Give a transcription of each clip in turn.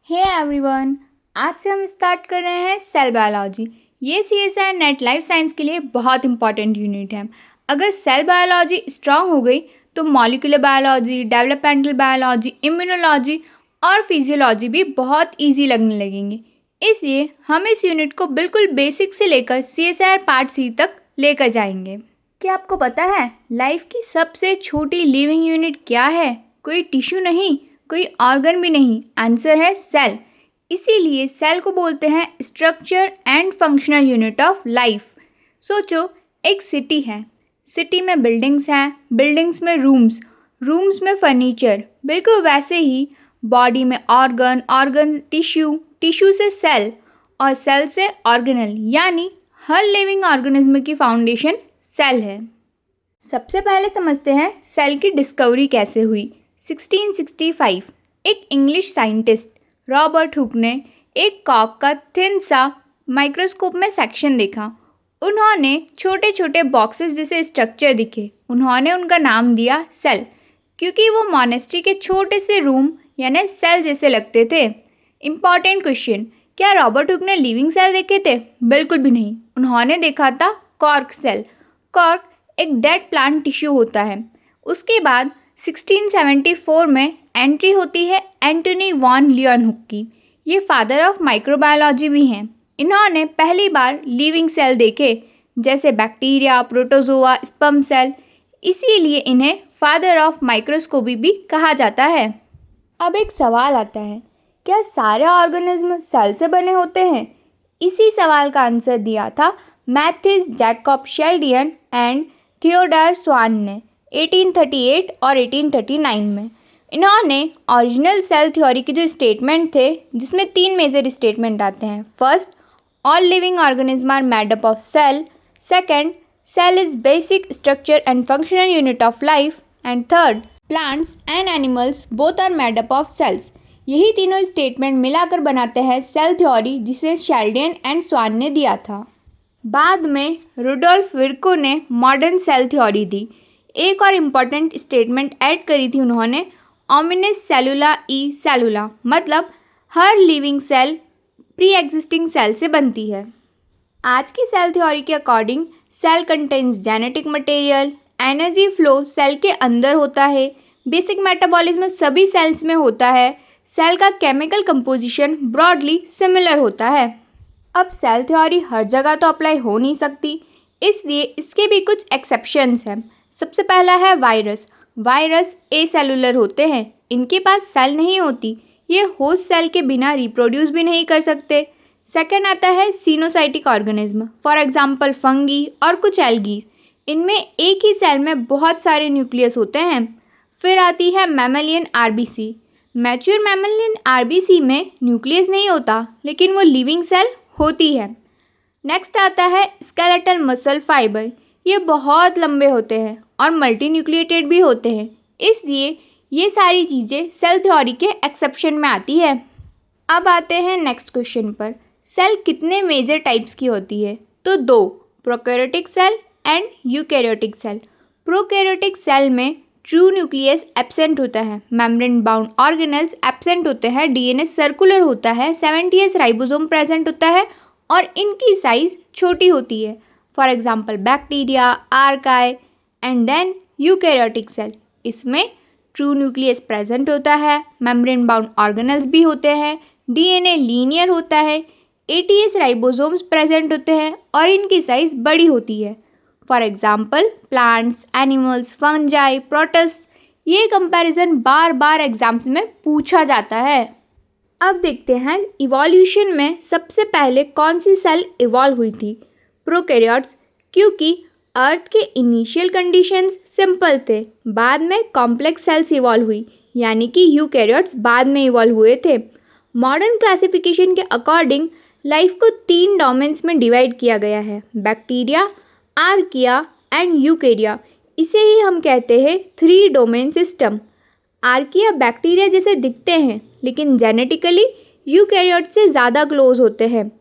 Hey everyone, आज से हम स्टार्ट कर रहे हैं सेल बायोलॉजी। ये CSIR नेट लाइफ साइंस के लिए बहुत इंपॉर्टेंट यूनिट है। अगर सेल बायोलॉजी स्ट्रांग हो गई तो molecular biology, developmental biology, immunology और फिजियोलॉजी भी बहुत इजी लगने लगेंगे। इसलिए हम इस यूनिट को बिल्कुल बेसिक से लेकर CSIR पार्ट C तक लेकर जाएंगे। क्या आपको पता है लाइफ की सबसे छोटी लिविंग यूनिट क्या है? कोई टिश्यू नहीं, कोई ऑर्गन भी नहीं, आंसर है सेल। इसीलिए सेल को बोलते हैं structure and functional unit of life. सोचो, एक सिटी है, सिटी में बिल्डिंग्स हैं, बिल्डिंग्स में रूम्स, रूम्स में फर्नीचर। बिल्कुल वैसे ही बॉडी में ऑर्गन, ऑर्गन टिश्यू, टिश्यू से सेल और सेल से ऑर्गेनल, यानी हर लिविंग ऑर्गेनिज्म की फाउंडेशन सेल है। सबसे पहले समझते हैं सेल की डिस्कवरी कैसे हुई। 1665 एक इंग्लिश साइंटिस्ट रॉबर्ट हुक ने एक कॉक का थिन सा माइक्रोस्कोप में सेक्शन देखा। उन्होंने छोटे छोटे बॉक्सेस जैसे स्ट्रक्चर दिखे। उन्होंने उनका नाम दिया सेल, क्योंकि वो मॉनेस्ट्री के छोटे से रूम यानी सेल जैसे लगते थे। इम्पॉर्टेंट क्वेश्चन, क्या रॉबर्ट हुक ने लिविंग सेल देखे थे? बिल्कुल भी नहीं। उन्होंने देखा था कॉर्क सेल। कॉर्क एक डेड प्लांट टिश्यू होता है। उसके बाद 1674 में एंट्री होती है एंटोनी वॉन लियोनहुक की। ये फादर ऑफ माइक्रोबायोलॉजी भी हैं। इन्होंने पहली बार लिविंग सेल देखे, जैसे बैक्टीरिया, प्रोटोजोआ, स्पर्म सेल। इसीलिए इन्हें फादर ऑफ माइक्रोस्कोपी भी कहा जाता है। अब एक सवाल आता है, क्या सारे ऑर्गेनिज्म सेल से बने होते हैं? इसी सवाल का आंसर दिया था मैथिस जैकब शेल्डियन एंड थियोडोर स्वान ने 1838 और 1839 में। इन्होंने ओरिजिनल सेल थ्योरी के जो स्टेटमेंट थे, जिसमें 3 मेजर स्टेटमेंट आते हैं। First, all living organism are made up of cell. Second, cell is basic structure and functional unit of life. And third, plants and animals both are made up of cells. यही तीनों statement मिलाकर बनाते हैं cell theory, जिसे शेल्डियन and स्वान ने दिया था। बाद में रुडोल्फ विर्को ने मॉडर्न सेल थ्योरी दी। एक और इम्पॉर्टेंट स्टेटमेंट ऐड करी थी उन्होंने, ओमिनिस सेलुला ई सेलुला, मतलब हर living cell pre existing cell से बनती है। आज की सेल थ्योरी के according cell contains genetic material, energy flow cell के अंदर होता है, बेसिक मेटाबॉलिज्म सभी सेल्स में होता है, सेल का केमिकल कंपोजिशन ब्रॉडली सिमिलर होता है। अब सेल थ्योरी हर जगह तो अप्लाई हो नहीं सकती, इसलिए इसके भी कुछ एक्सेप्शंस हैं। सबसे पहला है वायरस। वायरस एसेलुलर होते हैं, इनके पास सेल नहीं होती, ये होस्ट सेल के बिना रिप्रोड्यूस भी नहीं कर सकते। सेकंड आता है coenocytic organism, for example fungi और कुछ एल्गी। इनमें एक ही सेल में बहुत सारे न्यूक्लियस होते हैं। फिर आती है mammalian RBC. Mature mammalian RBC में न्यूक्लियस नहीं होता, लेकिन वो लिविंग सेल होती है। नेक्स्ट आता है स्केलेटल मसल फाइबर। ये बहुत लंबे होते हैं और मल्टी न्यूक्लिएटेड भी होते हैं, इसलिए ये सारी चीज़ें सेल थ्योरी के एक्सेप्शन में आती है। अब आते हैं नेक्स्ट क्वेश्चन पर, सेल कितने मेजर टाइप्स की होती है? तो 2, prokaryotic cell and eukaryotic cell. Prokaryotic cell में ट्रू न्यूक्लियस एब्सेंट होता है, मेम्ब्रेन बाउंड ऑर्गेनेल्स एब्सेंट होते हैं, डीएनए सर्कुलर होता है, 70S राइबोसोम प्रेजेंट होता है और इनकी साइज छोटी होती है। For example bacteria, archaea and then eukaryotic cell. इसमें ट्रू न्यूक्लियस प्रेजेंट होता है, मेम्ब्रेन बाउंड ऑर्गेनेल्स भी होते हैं, डीएनए लीनियर होता है, 80S राइबोसोम्स प्रेजेंट होते हैं और इनकी साइज बड़ी होती है। For example plants, animals, fungi, protist. ये कंपैरिजन बार बार एग्जाम्स में पूछा जाता है। अब देखते हैं इवोल्यूशन में सबसे पहले कौन सी सेल इवॉल्व हुई थी? प्रोकैरियोट्स, क्योंकि अर्थ के इनिशियल कंडीशंस सिंपल थे। बाद में कॉम्प्लेक्स सेल्स इवॉल्व हुई, यानी कि यूकैरियोट्स बाद में इवॉल्व हुए थे। मॉडर्न क्लासिफिकेशन के अकॉर्डिंग लाइफ को 3 डोमेन्स में डिवाइड किया गया है, बैक्टीरिया, आर्किया एंड यूकैरिया। इसे ही हम कहते हैं 3 डोमेन सिस्टम। आर्किया बैक्टीरिया जैसे दिखते हैं, लेकिन जेनेटिकली यूकैरियोट से ज़्यादा क्लोज होते हैं।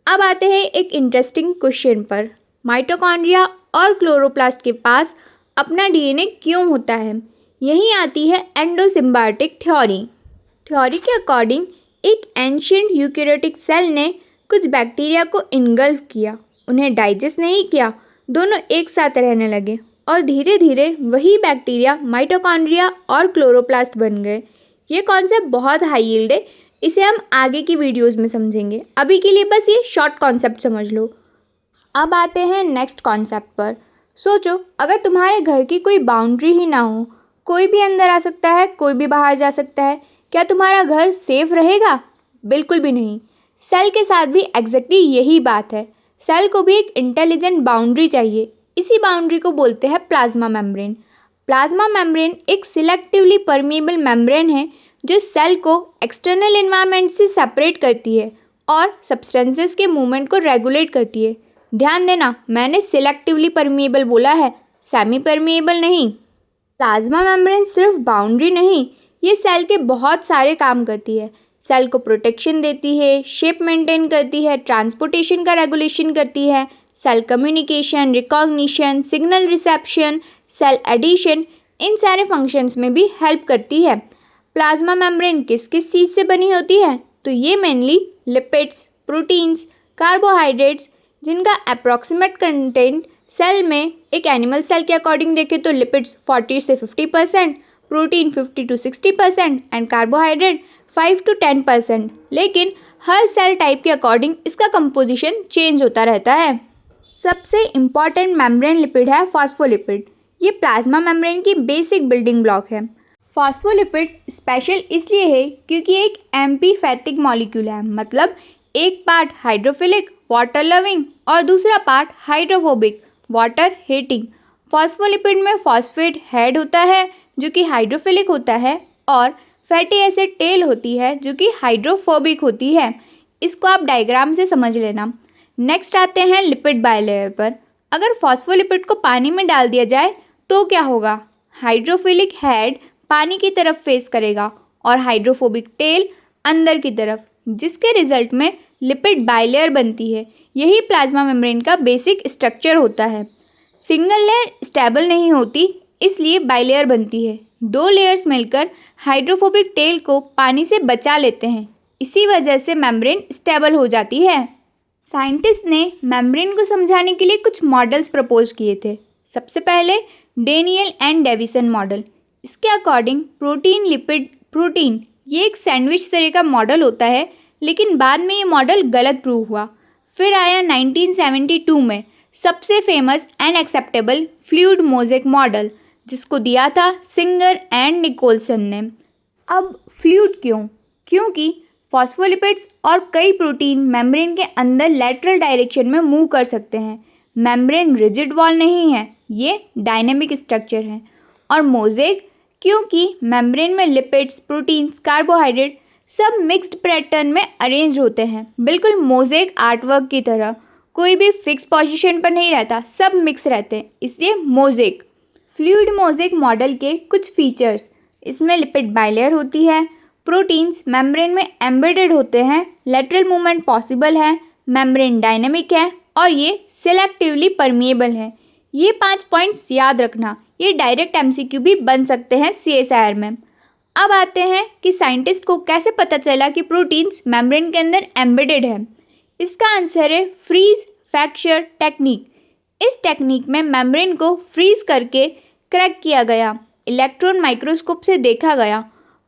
अब आते हैं एक इंटरेस्टिंग क्वेश्चन पर, माइटोकॉन्ड्रिया और क्लोरोप्लास्ट के पास अपना डीएनए क्यों होता है? यहीं आती है एंडोसिम्बायोटिक थ्योरी। थ्योरी के अकॉर्डिंग एक एंशिएंट यूकेरियोटिक सेल ने कुछ बैक्टीरिया को इनगल्फ किया, उन्हें डाइजेस्ट नहीं किया, दोनों एक साथ रहने लगे और धीरे धीरे वही बैक्टीरिया माइटोकॉन्ड्रिया और क्लोरोप्लास्ट बन गए। ये कॉन्सेप्ट बहुत हाई यील्ड है, इसे हम आगे की वीडियोस में समझेंगे। अभी के लिए बस ये शॉर्ट कॉन्सेप्ट समझ लो। अब आते हैं नेक्स्ट कॉन्सेप्ट पर। सोचो, अगर तुम्हारे घर की कोई बाउंड्री ही ना हो, कोई भी अंदर आ सकता है, कोई भी बाहर जा सकता है, क्या तुम्हारा घर सेफ रहेगा? बिल्कुल भी नहीं। सेल के साथ भी एग्जैक्टली यही बात है। सेल को भी एक इंटेलिजेंट बाउंड्री चाहिए। इसी बाउंड्री को बोलते हैं प्लाज्मा मेम्ब्रेन। प्लाज्मा मेम्ब्रेन एक सिलेक्टिवली परमिएबल मेम्ब्रेन है जो सेल को एक्सटर्नल एनवायरनमेंट से सेपरेट करती है और सब्सटेंसेस के मूवमेंट को रेगुलेट करती है। ध्यान देना, मैंने सिलेक्टिवली परमिएबल बोला है, सेमी परमिएबल नहीं। प्लाज्मा मेम्ब्रेन सिर्फ बाउंड्री नहीं, ये सेल के बहुत सारे काम करती है। सेल को प्रोटेक्शन देती है, शेप मेंटेन करती है, ट्रांसपोर्टेशन का रेगुलेशन करती है, cell communication, recognition, signal reception, cell adhesion, इन सारे फंक्शंस में भी हेल्प करती है। प्लाज्मा मेम्ब्रेन किस किस चीज़ से बनी होती है? तो ये मेनली लिपिड्स, प्रोटीन्स, कार्बोहाइड्रेट्स, जिनका अप्रॉक्सीमेट कंटेंट सेल में एक एनिमल सेल के अकॉर्डिंग देखें तो लिपिड्स 40 से 50%, protein 50 to 60% and carbohydrate 5 to 10%। लेकिन हर सेल टाइप के अकॉर्डिंग इसका कंपोजिशन चेंज होता रहता है। सबसे इम्पॉर्टेंट मेम्ब्रेन लिपिड है फॉस्फोलिपिड। ये प्लाज्मा मेम्ब्रेन की बेसिक बिल्डिंग ब्लॉक है। फॉस्फोलिपिड स्पेशल इसलिए है क्योंकि एक एम्पीफैथिक मॉलिक्यूल है, मतलब एक पार्ट हाइड्रोफिलिक वाटर लविंग और दूसरा part hydrophobic water hating. Phospholipid में फॉस्फेट हेड होता है जो कि हाइड्रोफिलिक होता है और फैटी एसिड टेल होती है जो कि हाइड्रोफोबिक होती है। इसको आप डायग्राम से समझ लेना। नेक्स्ट आते हैं लिपिड बायलेयर पर। अगर फॉस्फोलिपिड को पानी में डाल दिया जाए तो क्या होगा? हाइड्रोफिलिक हेड पानी की तरफ फेस करेगा और हाइड्रोफोबिक टेल अंदर की तरफ, जिसके रिजल्ट में लिपिड बायलेयर बनती है। यही प्लाज्मा मेम्ब्रेन का बेसिक स्ट्रक्चर होता है। सिंगल लेयर स्टेबल नहीं होती, इसलिए बायलेयर बनती है। दो लेयर्स मिलकर हाइड्रोफोबिक टेल को पानी से बचा लेते हैं। इसी वजह से मेम्ब्रेन स्टेबल हो जाती है। साइंटिस्ट ने मेम्ब्रेन को समझाने के लिए कुछ मॉडल्स प्रपोज किए थे। सबसे पहले डेनियल एंड डेविसन मॉडल। इसके अकॉर्डिंग प्रोटीन लिपिड प्रोटीन ये एक सैंडविच तरह का मॉडल होता है, लेकिन बाद में ये मॉडल गलत प्रूव हुआ। फिर आया 1972 में सबसे famous and acceptable fluid mosaic model, जिसको दिया था सिंगर एंड निकोलसन ने। अब फ्लूइड क्यों? क्योंकि फॉस्फोलिपिड्स और कई प्रोटीन मेम्ब्रेन के अंदर लेटरल डायरेक्शन में मूव कर सकते हैं। मेम्ब्रेन रिजिड वॉल नहीं है, ये डायनेमिक स्ट्रक्चर है। और मोज़ेक क्योंकि मेम्ब्रेन में लिपिड्स, प्रोटीन्स, कार्बोहाइड्रेट सब मिक्स्ड पैटर्न में अरेंज होते हैं, बिल्कुल मोज़ेक आर्टवर्क की तरह। कोई भी फिक्स पोजीशन पर नहीं रहता, सब मिक्स रहते हैं, इसलिए मोज़ेक। फ्लूइड मोज़ेक मॉडल के कुछ फीचर्स, इसमें लिपिड बायलेयर होती है, प्रोटीन्स मेम्ब्रेन में एम्बेडेड होते हैं, लेटरल मूवमेंट पॉसिबल है, मेम्ब्रेन डायनेमिक है और ये सिलेक्टिवली परमिएबल है। ये 5 पॉइंट्स याद रखना, ये डायरेक्ट एमसीक्यू भी बन सकते हैं सीएसआईआर में। अब आते हैं कि साइंटिस्ट को कैसे पता चला कि प्रोटीन्स मेम्ब्रेन के अंदर एम्बेडेड है। इसका आंसर है फ्रीज फ्रैक्चर टेक्निक। इस टेक्निक में मेम्ब्रेन को फ्रीज करके क्रैक किया गया, इलेक्ट्रॉन माइक्रोस्कोप से देखा गया,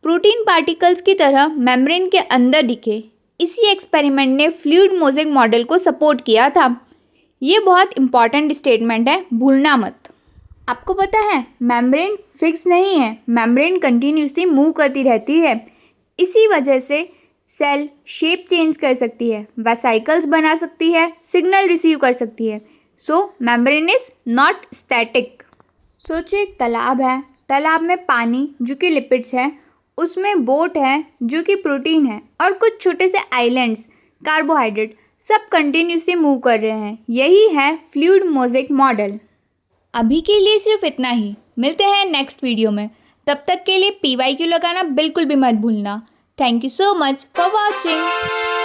प्रोटीन पार्टिकल्स की तरह मेम्ब्रेन के अंदर दिखे। इसी एक्सपेरिमेंट ने फ्लूइड मोज़ेक मॉडल को सपोर्ट किया था। ये बहुत इंपॉर्टेंट स्टेटमेंट है, भूलना मत। आपको पता है मेम्ब्रेन फिक्स नहीं है, मेम्ब्रेन कंटिन्यूसली मूव करती रहती है। इसी वजह से सेल शेप चेंज कर सकती है, वेसाइकल्स बना सकती है, सिग्नल रिसीव कर सकती है। सो मेम्ब्रेन इज नॉट स्टैटिक। सोचो एक तालाब है, तालाब में पानी जो कि लिपिड्स है, उसमें बोट है जो कि प्रोटीन है और कुछ छोटे से आइलैंड्स कार्बोहाइड्रेट, सब कंटिन्यूसली मूव कर रहे हैं। यही है फ्लूइड मोज़ेक मॉडल। अभी के लिए सिर्फ इतना ही, मिलते हैं नेक्स्ट वीडियो में। तब तक के लिए PYQ लगाना बिल्कुल भी मत भूलना। Thank you so much for watching.